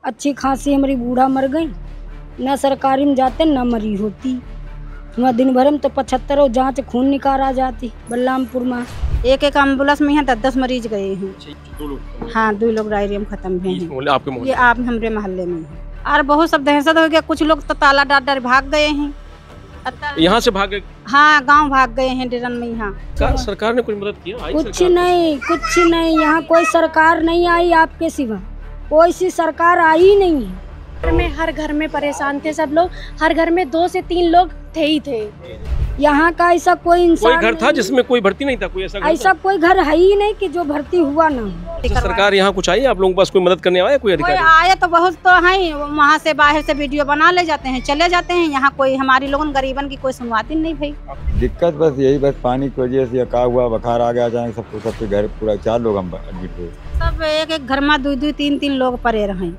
अच्छी खासी हमारी बूढ़ा मर गई, न सरकारी में जाते न मरी होती। वहाँ दिन भर में तो 75 जांच खून निकाल आ जाती। बलरामपुर में एक एम्बुलेंस में यहाँ 10 मरीज गए हैं। 2 लोग? हाँ, 2 लोग डायरिया में खत्म हुए हैं। आपके मोहल्ले? ये आप हमारे मोहल्ले में है। और बहुत सब दहशत हो गया, कुछ लोग तो ताला डाल डर भाग गए हैं। यहाँ से भाग गए? हाँ, गांव भाग गए हैं डेरन में। यहाँ सरकार ने कुछ मदद किया? कुछ नहीं, यहाँ कोई सरकार नहीं आई आपके सिवा। कोई सी सरकार आई नहीं है। हर घर में परेशान थे सब लोग। हर घर में 2 से 3 लोग थे ही थे। यहाँ का ऐसा कोई इंसान, कोई घर था जिसमें कोई भर्ती नहीं था? कोई ऐसा कोई घर है ही नहीं कि जो भर्ती हुआ ना हो। सरकार यहाँ कुछ आई आप लोगों के पास? कोई मदद करने आया कोई अधिकारी? आया तो बहुत तो है, वहाँ से बाहर से वीडियो बना ले जाते हैं, चले जाते हैं। यहाँ कोई हमारी लोगन गरीबन की कोई सुनवाती नहीं भाई। दिक्कत बस यही, बस पानी की वजह से का हुआ, बुखार आ गया अचानक सबके घर, पूरा 4 लोग हम एडमिट हुए। सब एक घर में 2-2, 3-3 लोग पड़े रहे।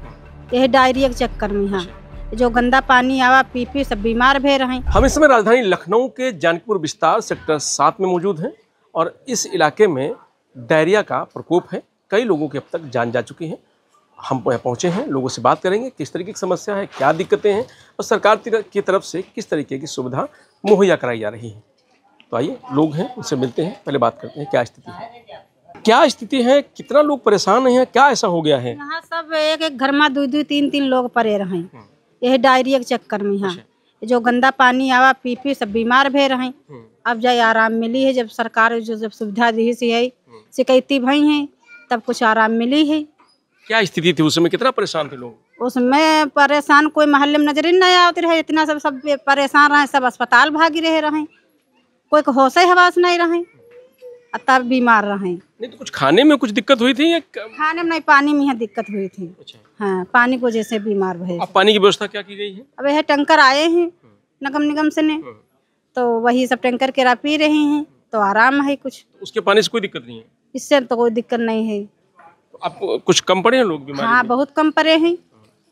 यही डायरिया के चक्कर में यहाँ जो गंदा पानी आवा पी सब बीमार भे रहे। हम इस समय राजधानी लखनऊ के जानकीपुर विस्तार सेक्टर 7 में मौजूद हैं और इस इलाके में डायरिया का प्रकोप है। कई लोगों की अब तक जान जा चुकी है। हम पहुंचे हैं, लोगों से बात करेंगे किस तरीके की समस्या है, क्या दिक्कतें हैं और सरकार की तरफ से किस तरीके की सुविधा मुहैया कराई जा रही है। तो आइए, लोग हैं उनसे मिलते हैं, पहले बात करते हैं क्या स्थिति है। क्या स्थिति है, कितना लोग परेशान हैं, क्या ऐसा हो गया है? यहाँ सब एक घर में 2-2, 3-3 लोग पड़े रहे। यही डायरिया के चक्कर में यहाँ जो गंदा पानी आवा पी सब बीमार भे रहे। अब जाए आराम मिली है, जब सरकार जब सुविधा दी सी है, शिकायती भई हैं, तब कुछ आराम मिली है। क्या स्थिति थी उस समय, कितना परेशान थे लोग? उसमें परेशान कोई मोहल्ले में नजर ही नहीं आती रहे। इतना सब परेशान रहे, सब अस्पताल भागी रहे, कोई होश हवास नहीं रहे, तब बीमार रहे। नहीं तो कुछ खाने में कुछ दिक्कत हुई थी या? खाने में नहीं, पानी में यहाँ दिक्कत हुई थी। अच्छा। हाँ, पानी की वजह से बीमार भये। अब पानी की व्यवस्था क्या की गई है? अब यह टैंकर आए हैं नगर निगम से ने, तो वही सब टैंकर के पी रहे हैं, तो आराम है कुछ। उसके पानी से कोई दिक्कत नहीं है? इससे तो कोई दिक्कत नहीं है। तो आप कुछ कम पड़े हैं लोग बीमारी हाँ, में? बहुत कम पड़े हैं।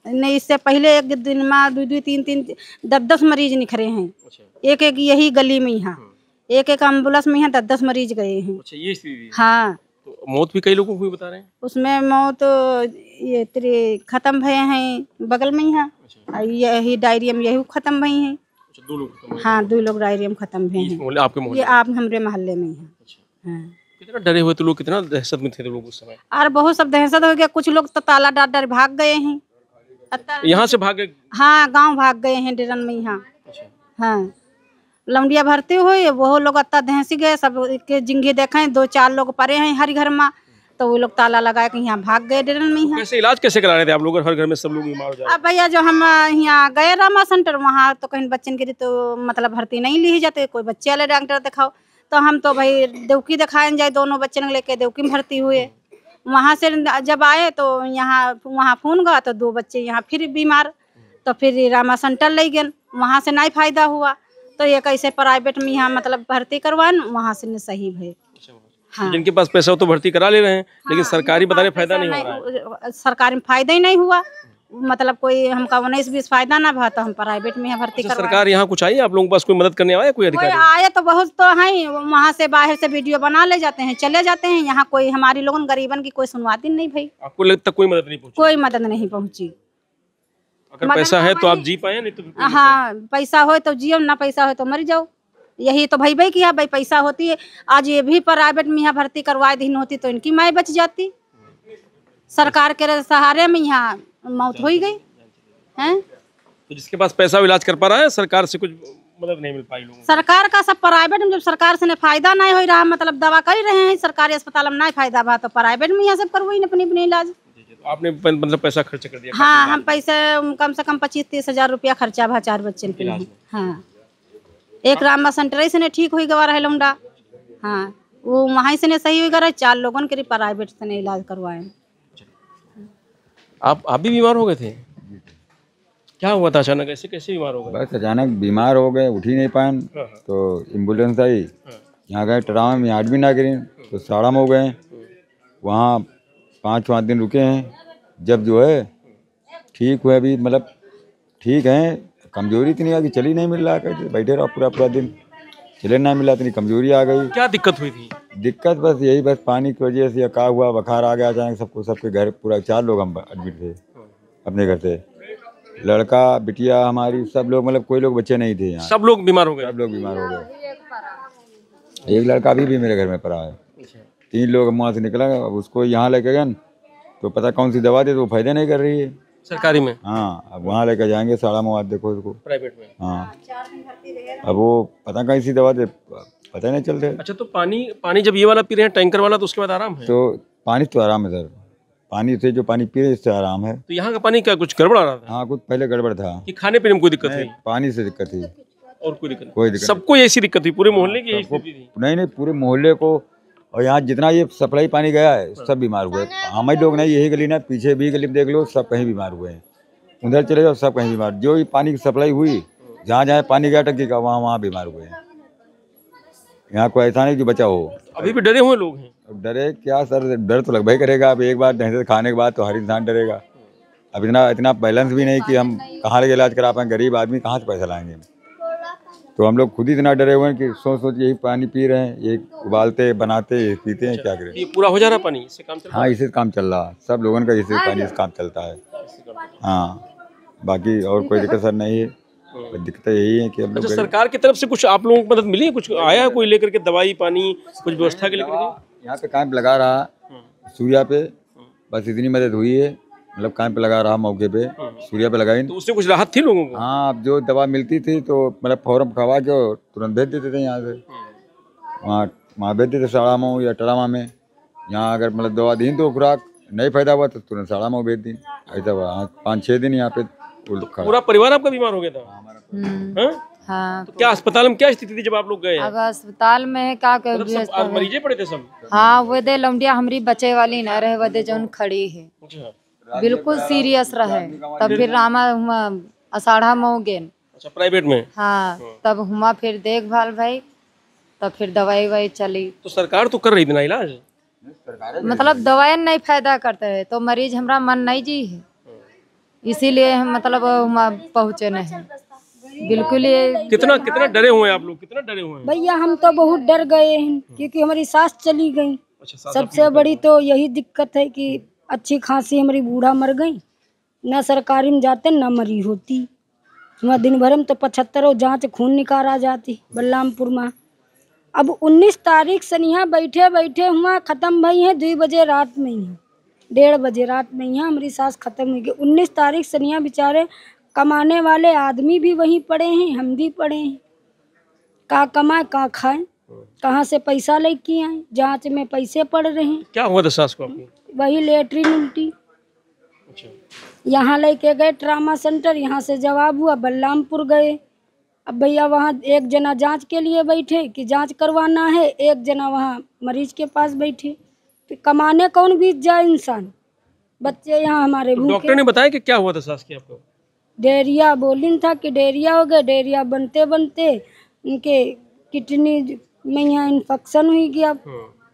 नहीं, इससे पहले एक दिन में 2-2, 3-3, 10-10 मरीज निखरे हैं। एक यही गली में यहाँ एक एम्बुलेंस में यहाँ 10 मरीज गए हैं। अच्छा, ये स्थिति? हाँ, तो मौत भी कई लोगों को हुई बता रहे हैं? उसमें मौत ये तेरे खत्म भये हैं बगल में यहाँ। यही डायरिया में यही खत्म भई हैं। 2 लोग? हाँ, 2 लोग डायरिया में खत्म भये हैं। आपके मोहल्ले? ये आप हमारे मोहल्ले में हैं। हाँ। कितना डरे हुए थे लोग, कितना दहशत में थे लोग उस समय? और बहुत सब दहशत हो गया, कुछ लोग तो ताला डाल डर भाग गए हैं। यहाँ से भाग गए? हाँ, गांव भाग गए हैं डेरन में यहाँ। हाँ, लौंडिया भरते हुए वो लोग अत्ता दहसी गए, सब के जिंगे देखे 2-4 लोग पड़े हैं हर घर में, तो वो लोग ताला लगाए के यहाँ भाग गए डेरन में। यहाँ कैसे इलाज कैसे करा रहे थे आप लोग? हर घर में सब लोग बीमार हो जाए। अब भैया जो हम यहाँ गए रामा सेंटर, वहाँ तो कहीं बच्चन के लिए तो मतलब भर्ती नहीं ली जाते, कोई बच्चे वाले डॉक्टर दिखाओ, तो हम तो भाई देवकी दिखाए जाए, दोनों बच्चन लेके देवकी में भर्ती हुए। वहाँ से जब आए तो यहाँ वहाँ फोन गया तो 2 बच्चे यहाँ फिर बीमार, तो फिर रामा सेंटर ले गए, वहाँ से नहीं फायदा हुआ, तो ये कैसे प्राइवेट में यहाँ मतलब भर्ती करवान, वहाँ से नहीं सही भाई। हाँ। जिनके पास पैसा हो तो भर्ती करा ले रहे हैं। हाँ, लेकिन सरकारी बता रहे फायदा नहीं हो रहा है। सरकारी में फायदा ही नहीं हुआ, मतलब कोई हमका 19-20 फायदा ना भा, तो हम प्राइवेट में यहाँ भर्ती करवाए। सरकार यहाँ कुछ आई आप लोगों के पास? कोई मदद करने आया कोई अधिकारी? आया तो बहुत तो है, वहाँ से बाहर से वीडियो बना ले जाते हैं, चले जाते हैं। यहाँ कोई हमारी लोगन गरीबन की कोई सुनवाती नहीं भाई। आपको लगता कोई मदद नहीं पहुँची? कोई मदद नहीं पहुँची। अगर पैसा है तो आप जी पाए, नहीं तो? हाँ, पैसा हो तो जियो, ना पैसा हो तो मर जाओ। यही तो भाई की है भाई, पैसा होती है। आज ये भी प्राइवेट में यहाँ भर्ती करवाए दिन होती तो इनकी माई बच जाती। सरकार के सहारे में यहाँ मौत हो गई है। तो जिसके पास पैसा इलाज कर पा रहा है, सरकार से कुछ मदद नहीं मिल पाई लोगों को? सरकार का सब प्राइवेट में, जब सरकार से फायदा नहीं हो रहा, मतलब दवा कर रहे हैं सरकारी अस्पताल में नहीं फायदा भा, तो प्राइवेट में यहाँ सब करवाई अपनी इलाज। आपने मतलब पैसा खर्च कर दिया? हाँ, हम पैसे कम से कम 25-30 हजार रुपया खर्चा भा 4 बच्चन के लिए। हाँ, एक रामा सेंटर से ने ठीक हुई गवा रहे लौंडा। हाँ, वो वहाँ से ने सही हुई गए, 4 लोगों के प्राइवेट से ने इलाज करवाए। आप भी बीमार हो गए थे? क्या हुआ था अचानक, ऐसे कैसे बीमार हो गए? बस अचानक बीमार हो गए, उठ ही नहीं पाए, तो एम्बुलेंस आई, यहाँ गए ट्रामा में, यहाँ एडमिट ना करें तो साड़ा में हो गए। वहाँ 5-5 दिन रुके हैं, जब जो है ठीक हुए, अभी मतलब ठीक है। कमजोरी इतनी आ गई, चल ही नहीं मिल रहा, कर बैठे रहो पूरा दिन, चले नहीं मिला, इतनी कमजोरी आ गई। क्या दिक्कत हुई थी? दिक्कत बस यही, बस पानी की वजह से का हुआ, बुखार आ गया अचानक सबके घर, पूरा 4 लोग हम एडमिट थे अपने घर से। लड़का बिटिया हमारी सब लोग, मतलब कोई लोग बच्चे नहीं थे यहाँ, सब लोग बीमार हो गए। सब लोग बीमार हो गए। एक लड़का अभी भी मेरे घर में पड़ा है। 3 लोग वहाँ से निकला, अब उसको यहाँ लेके गए तो पता कौन सी दवा दे तो वो फायदा नहीं कर रही है सरकारी में। हाँ, अब वहाँ लेके जाएंगे साड़ा मवाद देखो उसको प्राइवेट में। हाँ, अब वो पता कहीं सी दवा दे पता नहीं चल रहा। अच्छा, तो पानी जब ये वाला पी रहे हैं टैंकर वाला, तो उसके बाद आराम है? तो पानी तो आराम है सर, पानी से जो पानी पी रहे इससे आराम है। तो यहाँ का पानी क्या कुछ गड़बड़ आ रहा था? हाँ, कुछ पहले गड़बड़ था कि खाने पीने में कोई दिक्कत हुई? पानी से दिक्कत थी और कोई दिक्कत? कोई दिक्कत सबको ऐसी दिक्कत हुई? पूरे मोहल्ले की यही स्थिति थी? नहीं, पूरे मोहल्ले को। और यहाँ जितना ये सप्लाई पानी गया है सब बीमार हुए। हम ही लोग नहीं, यही गली ना, पीछे भी गली में देख लो, सब कहीं बीमार हुए हैं। उधर चले जाओ सब कहीं बीमार। जो ये पानी की सप्लाई हुई, जहाँ जहाँ पानी गया टंकी का, वहाँ वहाँ बीमार हुए हैं। यहाँ कोई ऐसा नहीं जो बचा हो। अभी भी डरे हुए लोग हैं? अब डरे क्या सर, डर तो लगभग करेगा। अब एक बार दहशत खाने के बाद तो हर इंसान डरेगा। अब इतना बैलेंस भी नहीं कि हम कहाँ लगे इलाज करा पाएँ। गरीब आदमी कहाँ से पैसा लाएंगे। तो हम लोग खुद ही इतना डरे हुए हैं कि सोच यही पानी पी रहे हैं, ये उबालते बनाते पीते हैं, क्या करें। ये पूरा हो जा रहा पानी, इससे काम चल रहा? हाँ, इससे काम चल रहा, सब लोगों का इससे पानी से काम चलता है। हाँ, बाकी और कोई दिक्कत सर नहीं है। दिक्कत यही है कि हम लोग। अच्छा, सरकार की तरफ से कुछ आप लोगों को मदद मिली है? कुछ आया है कोई लेकर के, दवाई पानी कुछ व्यवस्था के लेकर के? यहाँ पे कैंप लगा रहा सूर्या पे, बस इतनी मदद हुई है। मतलब कैंप लगा रहा मौके पे, सूर्या पे लगाई। तो उससे कुछ राहत थी लोगों को? हाँ, अब जो दवा मिलती थी तो मतलब फौरन खवा के तुरंत भेज देते थे यहाँ से। वहाँ भेज देते साड़ा मऊ या टरामा में। यहाँ अगर मतलब दवा दी तो खुराक नहीं फायदा हुआ तो तुरंत साड़ा मऊ भेज दी। ऐसा हुआ 5-6 दिन यहाँ पे। पूरा परिवार आपका बीमार हो गया था? हाँ। तो क्या अस्पताल में क्या स्थिति थी जब आप लोग गए? अब अस्पताल में क्या कर सब मरीजे पड़े थे सब? हाँ, वो दे लौंडिया हमारी बचे वाली न रहे, वो दे जौन खड़ी है। अच्छा, बिल्कुल सीरियस रहे। तब फिर रामा हुआ अषाढ़ा मऊ गेन। अच्छा, प्राइवेट में? हाँ, तब हुआ फिर देखभाल भाई, तब फिर दवाई ववाई चली। तो सरकार तो कर रही थी ना इलाज? मतलब दवाई नहीं फायदा करते है तो मरीज हमारा मन नहीं जी है, इसीलिए हम मतलब वहाँ पहुँचे नहीं। बिल्कुल। कितना डरे हुए हैं आप लोग? कितना डरे हुए हैं? भैया हम तो बहुत डर गए हैं क्योंकि हमारी सांस चली गई। अच्छा, सबसे बड़ी तो यही दिक्कत है कि अच्छी खांसी हमारी बूढ़ा मर गई, ना सरकारी में जाते ना मरी होती। वहाँ दिन भर में तो 75 जांच खून निकाला जाती बलरामपुर में। अब 19 तारीख सनिहा बैठे बैठे हुआ ख़त्म भई है 2 बजे रात में ही, 1:30 बजे रात में ही हमारी सांस खत्म हुई। 19 तारीख सनिहा बेचारे कमाने वाले आदमी भी वहीं पड़े हैं, हम भी पड़े हैं। कहाँ कमाए कहाँ खाएं, कहाँ से पैसा लेके आए। जांच में पैसे पड़ रहे हैं। क्या हुआ था सास को आपकी? वही लेटरिन उल्टी। अच्छा, यहाँ लेके गए ट्रामा सेंटर, यहाँ से जवाब हुआ बलरामपुर गए। अब भैया वहाँ एक जना जांच के लिए बैठे कि जांच करवाना है, एक जना वहाँ मरीज के पास बैठे। फिर कमाने कौन बीत जाए इंसान, बच्चे यहाँ हमारे भूखे। डॉक्टर ने बताया कि क्या हुआ था सास की आपको? डायरिया बोलिन था कि डायरिया हो गया। डायरिया बनते बनते उनके किडनी में यहाँ इन्फेक्शन हुई गया,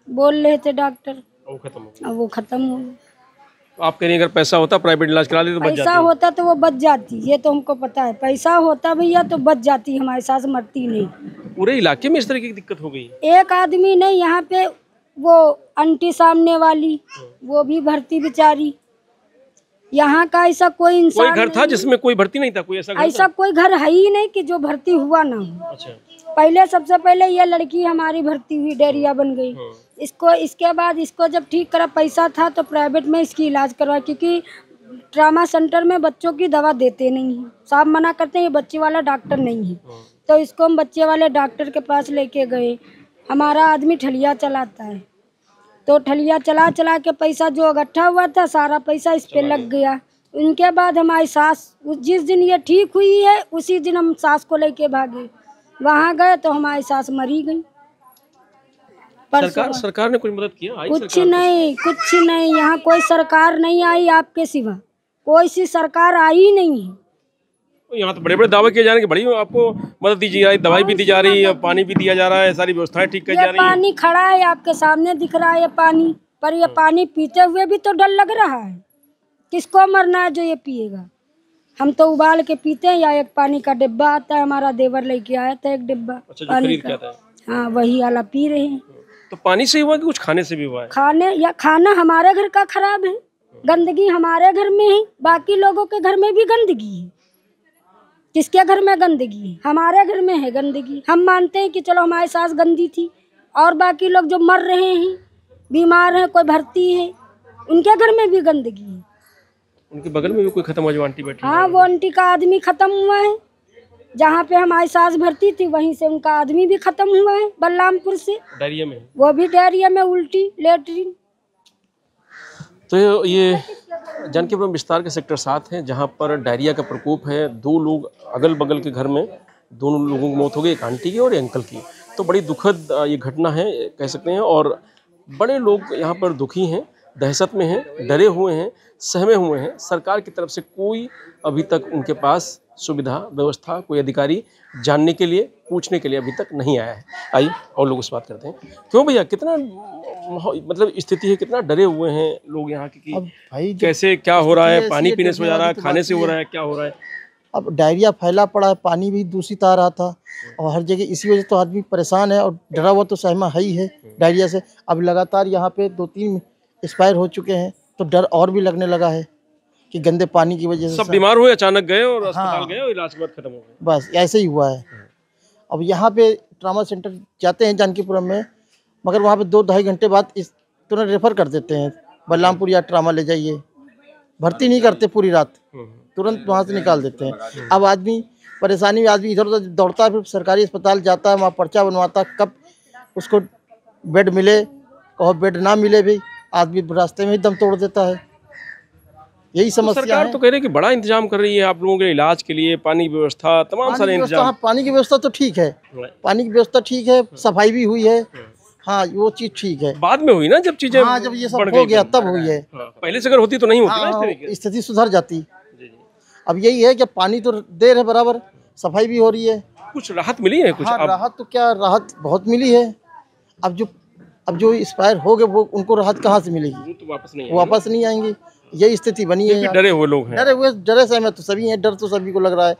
बोल रहे थे डॉक्टर। वो खत्म हो गया। अब वो खत्म हो गया। तो आप कह रही अगर पैसा होता प्राइवेट इलाज करा लेते तो बच पैसा जाती? होता तो वो बच जाती, ये तो हमको पता है। पैसा होता भैया तो बच जाती, हमारी सास मरती नहीं। पूरे इलाके में इस तरह की दिक्कत हो गई? एक आदमी नहीं, यहाँ पे वो आंटी सामने वाली वो भी भर्ती बेचारी। यहाँ का ऐसा कोई इंसान कोई घर था जिसमें कोई भर्ती नहीं था? कोई ऐसा कोई घर है ही नहीं कि जो भर्ती हुआ ना हो। अच्छा, पहले सबसे पहले ये लड़की हमारी भर्ती हुई, डायरिया बन गई। इसके बाद इसको जब ठीक करा, पैसा था तो प्राइवेट में इसकी इलाज करवा, क्योंकि ट्रामा सेंटर में बच्चों की दवा देते नहीं हैं, साहब मना करते हैं, ये बच्चे वाला डॉक्टर नहीं है। तो इसको हम बच्चे वाले डॉक्टर के पास लेके गए। हमारा आदमी ठलिया चलाता है, तो ठलिया चला चला के पैसा जो इकट्ठा हुआ था सारा पैसा इस पे लग गया। उनके बाद हमारी सास जिस दिन ये ठीक हुई है उसी दिन हम सास को लेके भागे। वहाँ गए तो हमारी सास मरी गई। सरकार ने कुछ मदद किया? कुछ नहीं, यहाँ कोई सरकार नहीं आई आपके सिवा, कोई सी सरकार आई नहीं है। यहाँ तो बड़े बड़े दावे किए जा रहे हैं कि बड़ी आपको मदद दी जा रही, दवाई भी दी जा रही है, पानी भी दिया जा रहा है, सारी व्यवस्थाएं ठीक की जा रही है। पानी खड़ा है आपके सामने दिख रहा है ये पानी, पर ये पानी पीते हुए भी तो डर लग रहा है। किसको मरना है जो ये पिएगा? हम तो उबाल के पीते हैं, या एक पानी का डिब्बा आता है, हमारा देवर लेके आया था एक डिब्बा पानी का। हाँ, वही वाला पी रहे हैं। तो पानी से हुआ कि कुछ खाने से भी हुआ है? खाना हमारे घर का खराब है, गंदगी हमारे घर में है, बाकी लोगों के घर में भी गंदगी है। किसके घर में गंदगी है? हमारे घर में है गंदगी। हम मानते हैं कि चलो हमारी सास गंदी थी, और बाकी लोग जो मर रहे हैं, बीमार हैं, कोई भर्ती है, उनके घर में भी गंदगी है। उनके बगल में भी कोई खत्म हुआ जो आंटी बैठी हाँ, वो आंटी का आदमी खत्म हुआ है। जहाँ पे हमारी सास भर्ती थी वहीं से उनका आदमी भी खत्म हुआ है, बलरामपुर से। डायरिया में, वो भी डायरिया में, उल्टी लेटरिन। तो ये जानकीपुरम विस्तार के सेक्टर 7 है, जहाँ पर डायरिया का प्रकोप है। 2 लोग अगल बगल के घर में, दोनों लोगों की मौत हो गई, एक आंटी की और एक अंकल की। तो बड़ी दुखद ये घटना है कह सकते हैं, और बड़े लोग यहाँ पर दुखी हैं, दहशत में हैं, डरे हुए हैं, सहमे हुए हैं। सरकार की तरफ से कोई अभी तक उनके पास सुविधा व्यवस्था, कोई अधिकारी जानने के लिए, पूछने के लिए अभी तक नहीं आया है। आइए और लोगों से बात करते हैं। क्यों भैया, कितना मतलब स्थिति है, कितना डरे हुए हैं लोग यहाँ की, अब भाई कैसे क्या हो रहा है? पानी पीने से हो जा रहा है, खाने से हो रहा है, क्या हो रहा है? अब डायरिया फैला पड़ा है, पानी भी दूषित आ रहा था और हर जगह, इसी वजह से तो आदमी परेशान है और डरा हुआ तो सहमा है ही है डायरिया से। अब लगातार यहाँ पे 2-3 एक्सपायर हो चुके हैं, तो डर और भी लगने लगा है कि गंदे पानी की वजह से सब बीमार हुए, अचानक गए और अस्पताल गए और इलाज के बाद खत्म हो गए। बस ऐसे ही हुआ है। अब यहाँ पे ट्रामा सेंटर जाते हैं जानकीपुरम में, मगर वहाँ पे 2-2.5 घंटे बाद इस तुरंत रेफर कर देते हैं, बलरामपुर या ट्रामा ले जाइए। भर्ती नहीं करते पूरी रात, तुरंत वहाँ से निकाल देते हैं। अब आदमी परेशानी में, आदमी इधर उधर दौड़ता है, फिर सरकारी अस्पताल जाता है, वहाँ पर्चा बनवाता, कब उसको बेड मिले, और बेड ना मिले भी आदमी रास्ते में ही दम तोड़ देता है। यही समस्या है। सरकार तो कह रही है कि बड़ा इंतजाम कर रही है आप लोगों के इलाज के लिए, पानी की व्यवस्था, तमाम सारे इंतजाम। हाँ, पानी की व्यवस्था तो ठीक है, पानी की व्यवस्था ठीक है, सफाई भी हुई है। हाँ, वो चीज ठीक है। बाद में हुई ना जब चीजें, हाँ, जब ये सब हो गया तब हुई है। पहले से अगर होती तो नहीं होती ना इस तरीके से। स्थिति सुधर जाती। अब यही है कि पानी तो दे रहे बराबर, सफाई भी हो रही है। कुछ राहत मिली है कुछ? हाँ, राहत तो क्या, राहत बहुत मिली है। अब जो एक्सपायर हो गए वो, उनको राहत कहाँ से मिलेगी? वो तो वापस नहीं आएंगे। यही स्थिति बनी है। डरे हुए लोग हैं। डरे सहमे तो सभी हैं, डर तो सभी को लग रहा है।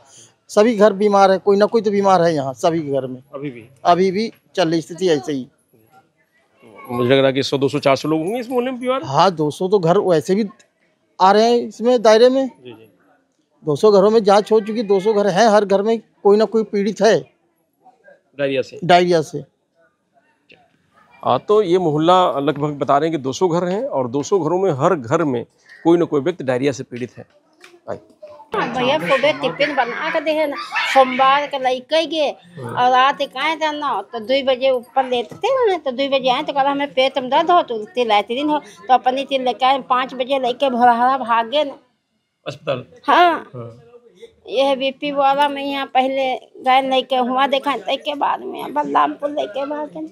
सभी घर बीमार है, कोई ना कोई तो बीमार है यहाँ सभी के घर में। अभी भी चल रही स्थिति ऐसे ही। मुझे लग रहा है कि 100-200-400 लोग होंगे इस मोहल्ले में बीमार। हाँ, 200 तो घर वैसे भी आ रहे हैं इसमें दायरे में। 200 घरों में जांच हो चुकी, 200 घर हैं, हर घर में कोई ना कोई पीड़ित है डायरिया से। तो ये मोहल्ला लगभग बता रहे हैं कि 200 घर हैं, और 200 घरों में हर घर में कोई ना कोई व्यक्ति डायरिया से पीड़ित है। भैया सुबह टिफिन बना के दे ना, सोमवार के लइके गे और रात कहे जाना तो 2 बजे ऊपर लेते थे, तो 2 बजे आए तो कहा हमें पेट में दर्द हो, तो लैट्रिन हो, तो अपनी चीज लेके आए। 5 बजे लेके भरा भागे ना अस्पताल। हाँ, यह बीपी वाला में यहाँ पहले गए लेके हुआ देखा, के बाद में बलरामपुर लेके भागे,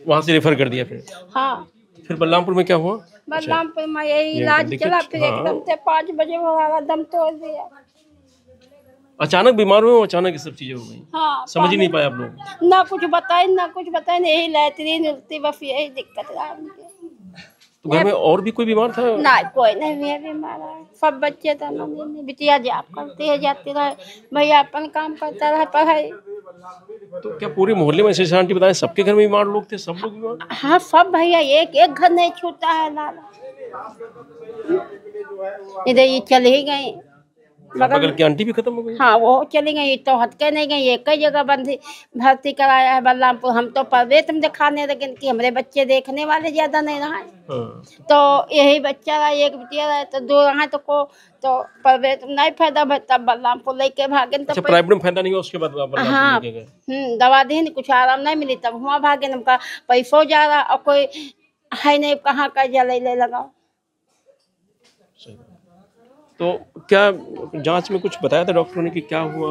वहाँ से रेफर कर दिया फिर। हाँ, फिर बलरामपुर में क्या हुआ? बलरामपुर में यही इलाज चला, फिर एकदम से 5 बजे वाला दम तोड़ दिया। अचानक बीमार हुए, अचानक ये सब चीजें हो गई। हाँ, समझ ही नहीं पाए आप लोग। ना कुछ बताए यही लैट्रिन उल्टी, बस यही दिक्कत रहा। तो घर में और भी कोई बीमार था? ना, कोई नहीं है बीमार है, सब बच्चे था। बिटिया जॉब करती है, जाती रहे, भैया अपन काम करता रहा, पढ़ाई। तो क्या पूरे मोहल्ले में ऐसे आंटी बताए सबके घर में बीमार लोग थे, सब लोग बीमार? हाँ, सब भैया, एक घर नहीं छूटा है लाला। इधर ये चली गई, बगल की आंटी भी खत्म हो गई। हाँ, वो चली गई, तो हटके नहीं गई। एक ही जगह भर्ती कराया है बलरामपुर। हम तो प्राइवेट में दिखाने लगे कि हमारे बच्चे देखने वाले ज्यादा नहीं रहे। तो यही बच्चा रहा, एक बिटिया रहा, तो 2 रहा, तो प्राइवेट में नहीं फायदा, तब बलरामपुर लेके भागे। तो प्राइवेट में फायदा नहीं हुआ, उसके बाद हाँ, दवा दी, कुछ आराम नहीं मिली, तब वहाँ भागे। उनका पैसों जा रहा और कोई है नहीं, कहाँ का जले ले लगाओ। तो क्या जांच में कुछ बताया था डॉक्टरों ने कि क्या हुआ,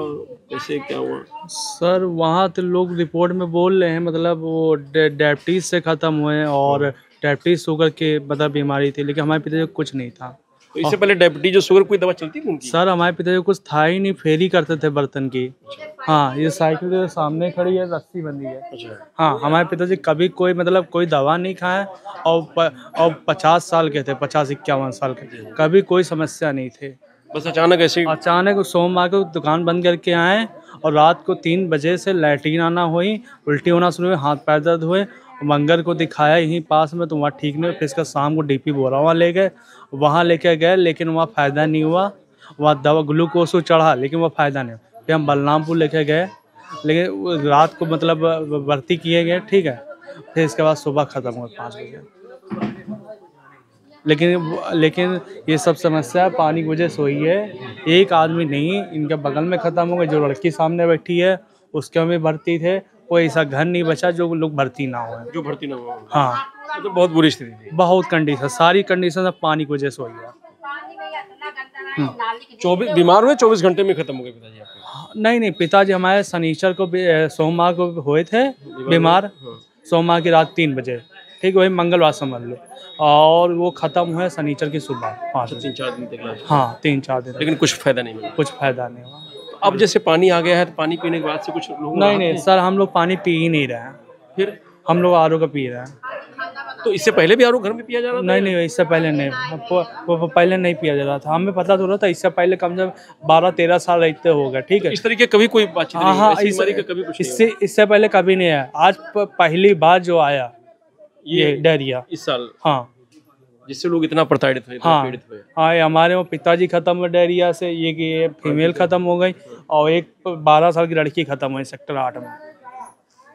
कैसे क्या हुआ? सर, वहाँ तो लोग रिपोर्ट में बोल रहे हैं, मतलब वो डायबिटीज से ख़त्म हुए और डायबिटीज शुगर के मतलब बीमारी थी, लेकिन हमारे पिताजी को कुछ नहीं था। तो इससे पहले डायबिटीज और शुगर कोई दवा चलती थी उनकी? सर, हमारे पिताजी को कुछ था ही नहीं, फेरी करते थे बर्तन की। हाँ, ये साइकिल के सामने खड़ी है, रस्सी बंधी है। हाँ, हमारे पिताजी कभी कोई मतलब कोई दवा नहीं खाए, और 50 साल के थे, 50-51 साल के, कभी कोई समस्या नहीं थे। बस अचानक सोमवार को दुकान बंद करके आए, और रात को 3 बजे से लैट्रिन आना हुई, उल्टी होना शुरू हुई, हाथ पैर दर्द हुए, मंगल को दिखाया यहीं पास में तो वहाँ ठीक नहीं, फिर इसका शाम को डीपी बोरावा ले गए, वहाँ लेके गए लेकिन वहाँ फ़ायदा नहीं हुआ। वहाँ दवा ग्लूकोज को चढ़ा लेकिन वहाँ फ़ायदा नहीं हुआ। फिर हम बलरामपुर लेके गए लेकिन रात को मतलब भर्ती किए गए, ठीक है। फिर इसके बाद सुबह ख़त्म हुआ 5 बजे। लेकिन ये सब समस्या पानी की वजह से हुई है। एक आदमी नहीं, इनके बगल में ख़त्म हो गए। जो लड़की सामने बैठी है उसके में भर्ती थे, कोई ऐसा घर नहीं बचा जो लोग भर्ती ना हुए, जो भर्ती ना हुआ। हाँ तो बहुत बुरी स्थिति थी। बहुत कंडीशन, सारी कंडीशन पानी की वजह से हुई है। 24 बीमार हुए 24 घंटे में खत्म हो गए पिताजी आपके? नहीं, पिताजी हमारे शनिचर को सोमवार को हुए थे बीमार, सोमवार की रात 3 बजे, ठीक, वही मंगलवार समझ लो, और वो ख़त्म हुए शनिचर की सुबह 5 बजे। 3-4 दिन तक? हाँ 3-4 दिन, लेकिन कुछ फायदा नहीं मिला? कुछ फायदा नहीं हुआ। तो अब जैसे पानी आ गया है तो पानी पीने के बाद से कुछ लोग? नहीं सर, हम लोग पानी पी ही नहीं रहे हैं। फिर हम लोग आरओ का पी रहे हैं। तो इससे पहले भी आरओ घर में पिया जा रहा था? नहीं, इससे पहले नहीं, वो पहले नहीं पिया जा रहा था। हमें पता तो रहा था, इससे पहले कम से कम 12-13 साल रहते होगा, ठीक है। इस तरीके कभी कोई बातचीत नहीं? हाँ, इससे पहले कभी नहीं आया। आज पहली बार जो आया ये डायरिया इस साल। हाँ, जिससे लोग इतना प्रताड़ित हुए, हाँ पीड़ित हुए। हाँ, हमारे वो पिताजी खत्म हुए डायरिया से, ये फीमेल खत्म हो गई, और एक 12 साल की लड़की खत्म हुई सेक्टर 8 में,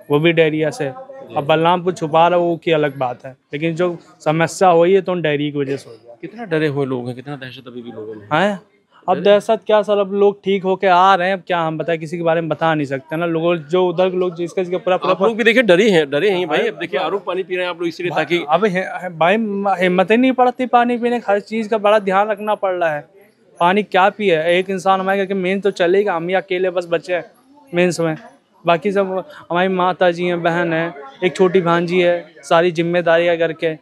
वो भी डायरिया से। अब बलरामपुर छुपा रहा वो की अलग बात है, लेकिन जो समस्या हुई है तो डायरिया की वजह से हो गया। कितना डरे हुए लोग हैं, कितना दहशत अभी भी लोगों में है। अब दहशत क्या सर, अब लोग ठीक होके आ रहे हैं, अब क्या हम बताएं, किसी के बारे में बता नहीं सकते ना। लोगों जो उधर के लोग जिसका पूरा आप लोग भी देखिए डरे हैं भाई। अब देखिए आरओ पानी पी रहे हैं आप लोग इसलिए ताकि अब भाई हिम्मत ही नहीं पड़ती पानी पीने, हर चीज़ का बड़ा ध्यान रखना पड़ रहा है। पानी क्या पिए एक इंसान हमारे घर, मेन तो चलेगा, हम ही अकेले बस बचे हैं मेंस में, बाकी सब हमारी माता जी हैं, बहन है, एक छोटी भांजी है, सारी जिम्मेदारियाँ करके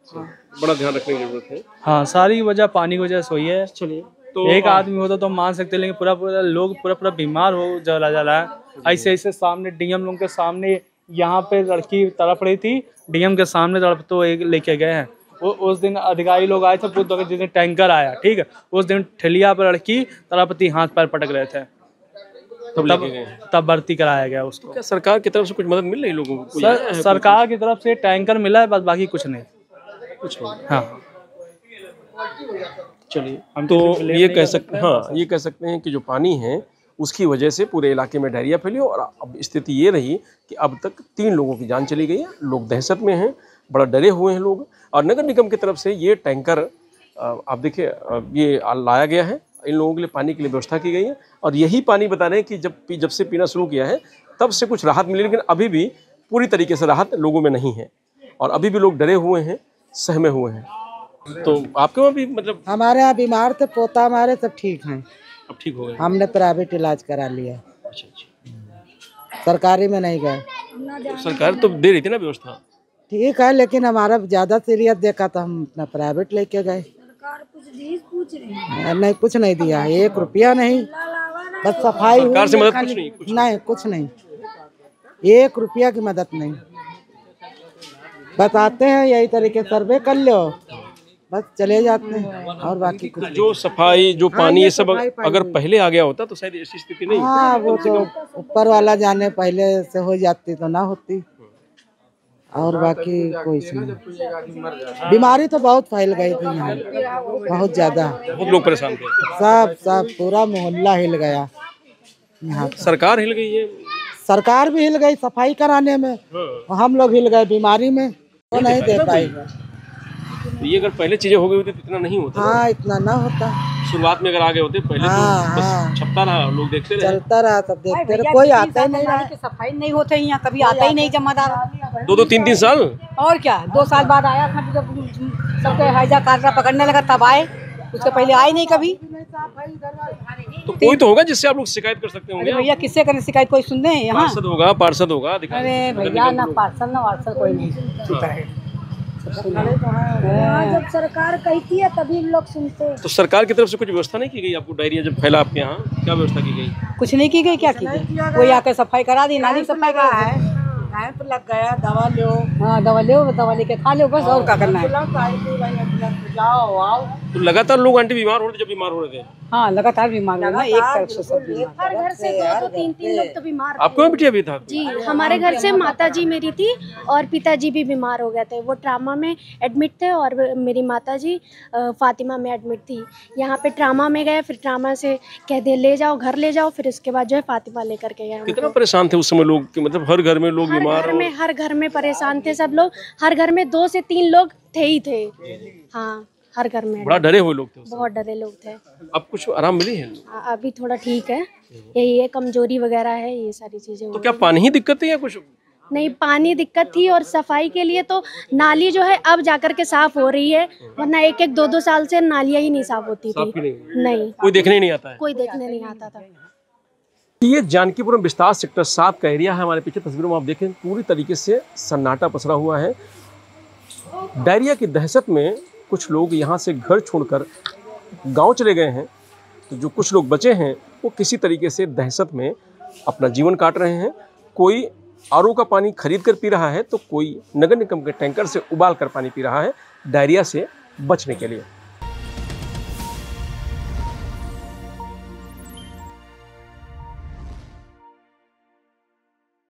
बड़ा ध्यान रखने की जरूरत है। हाँ, सारी वजह पानी की वजह से हुई है। चलिए, तो एक आदमी होता तो मान सकते, लेकिन पूरा लोग पूरा बीमार हो जला है। ऐसे सामने डीएम लोग के सामने यहाँ पे लड़की तड़प रही थी, डीएम के सामने तड़प तो एक लेके गए हैं। उस दिन अधिकारी लोग आए थे, जिस दिन टैंकर आया, ठीक है, उस दिन ठेलिया पर लड़की तड़पती हाथ पैर पटक रहे थे, तब भर्ती कराया गया उसको। क्या सरकार की तरफ से कुछ मदद मिल रही लोगों को? सरकार की तरफ से टैंकर मिला है, बस बाकी कुछ नहीं। हाँ चलिए, हम तो ये कह सकते हैं, हाँ ये कह सकते हैं कि जो पानी है उसकी वजह से पूरे इलाके में डायरिया फैली। और अब स्थिति ये रही कि अब तक 3 लोगों की जान चली गई है। लोग दहशत में हैं, बड़ा डरे हुए हैं लोग। और नगर निगम की तरफ से ये टैंकर आप देखिए ये लाया गया है, इन लोगों के लिए पानी के लिए व्यवस्था की गई है। और यही पानी बता रहे हैं कि जब से पीना शुरू किया है तब से कुछ राहत मिली, लेकिन अभी भी पूरी तरीके से राहत लोगों में नहीं है और अभी भी लोग डरे हुए हैं, सहमे हुए हैं। तो आपके वहाँ भी मतलब? हमारे यहाँ बीमार थे, पोता हमारे सब ठीक हैं, अब ठीक हो गए। हमने प्राइवेट इलाज करा लिया। अच्छा। सरकारी में नहीं गए। तो सरकार तो दे रही थी ना व्यवस्था? ठीक है, लेकिन हमारा ज्यादा सीरियस देखा तो हम अपना प्राइवेट लेके गए। नहीं, कुछ नहीं दिया, 1 रुपया नहीं, बस सफाई हुई। सरकार से मदद कुछ नहीं, 1 रुपया की मदद नहीं। बताते हैं यही तरीके सर्वे कर लो, बस चले जाते हैं, और बाकी कुछ। जो सफाई, जो पानी, ये सब अगर पहले आ गया होता तो शायद ऐसी स्थिति नहीं। हाँ, वो तो ऊपर वाला जाने, पहले से हो जाती तो ना होती, और बाकी कोई नहीं। बीमारी तो बहुत फैल गई थी यहाँ, बहुत ज्यादा, बहुत लोग परेशान थे। सब पूरा मोहल्ला हिल गया यहाँ। सरकार हिल गई है? सरकार भी हिल गई सफाई कराने में, हम लोग हिल गए बीमारी में, वो नहीं दे पाएगा। तो ये अगर पहले चीजें हो गई होती तो इतना नहीं होता। हाँ, इतना ना होता। शुरुआत में अगर आ गए होते पहले तो बस छपता रहा, लोग देखते रहे, चलता रहा, सब देखते रहे, कोई आता ही नहीं रहा। सफाई नहीं होते यहाँ, कभी आता ही नहीं जमादार। 2-2, 3-3 साल। और क्या, 2 साल बाद आया था, जब सबके हैजा काटरा पकड़ने लगा तब आए, उसके पहले आए नहीं कभी। तो कोई तो होगा जिससे आप लोग शिकायत कर सकते होंगे। भैया किससे करें शिकायत, कोई सुनने हैं यहाँ? पार्षद होगा। अरे भैया, ना पार्षद ना वार्षद कोई नहीं सुनता है। जब सरकार कहती है तभी लोग सुनते हैं। तो सरकार की तरफ से कुछ व्यवस्था नहीं की गई आपको? डायरिया जब फैला आपके यहाँ, क्या व्यवस्था की गई? कुछ नहीं की गई। क्या की गई? कोई आके सफाई करा दी, नाली सफाई करा है, कैंप लग गया, दवा लो। हाँ, दवा लो, दवा लेके खा लो बस, और क्या करना है। जाओ आओ। तो लगातार लोग आंटी बीमार हो रहे थे जब बीमार हो रहे थे? हाँ, लगातार बीमार हो रहे हैं, एक तरफ से सब बीमार। हर घर से 2-3 लोग तो बीमार थे। आपको भी बिटिया भी था? जी, हमारे घर से माता जी मेरी थी और पिताजी भी बीमार हो गए थे। वो ट्रामा में एडमिट थे और मेरी माता जी फातिमा में एडमिट थी। यहाँ पे ट्रामा में गए, फिर ट्रामा से कह दिया ले जाओ, घर ले जाओ, फिर उसके बाद जो है फातिमा लेकर के गए। कितना परेशान थे उस समय लोग कि मतलब हर घर में लोग बीमार? हर घर में परेशान थे सब लोग। हर घर में 2 से 3 लोग थे ही थे। हाँ, हर घर में बड़ा डरे हुए लोग थे। बहुत डरे लोग थे। अब कुछ आराम मिली है? अभी थोड़ा ठीक है। यही है, कमजोरी वगैरह है, ये सारी चीजें। तो क्या पानी ही दिक्कत है या कुछ? नहीं, पानी दिक्कत थी और सफाई के लिए तो नाली जो है अब जाकर के साफ हो रही है, वरना 1-1, 2-2 साल से नालियाँ ही नहीं साफ होती थी। नहीं, कोई देखने नहीं आता है? कोई देखने नहीं आता था। ये जानकीपुरम विस्तार सेक्टर 7 का एरिया है। हमारे पीछे तस्वीरों में आप देखें पूरी तरीके से सन्नाटा पसरा हुआ है। डायरिया की दहशत में कुछ लोग यहाँ से घर छोड़कर गांव चले गए हैं। तो जो कुछ लोग बचे हैं वो किसी तरीके से दहशत में अपना जीवन काट रहे हैं। कोई आरओ का पानी खरीद कर पी रहा है तो कोई नगर निगम के टैंकर से उबाल कर पानी पी रहा है डायरिया से बचने के लिए।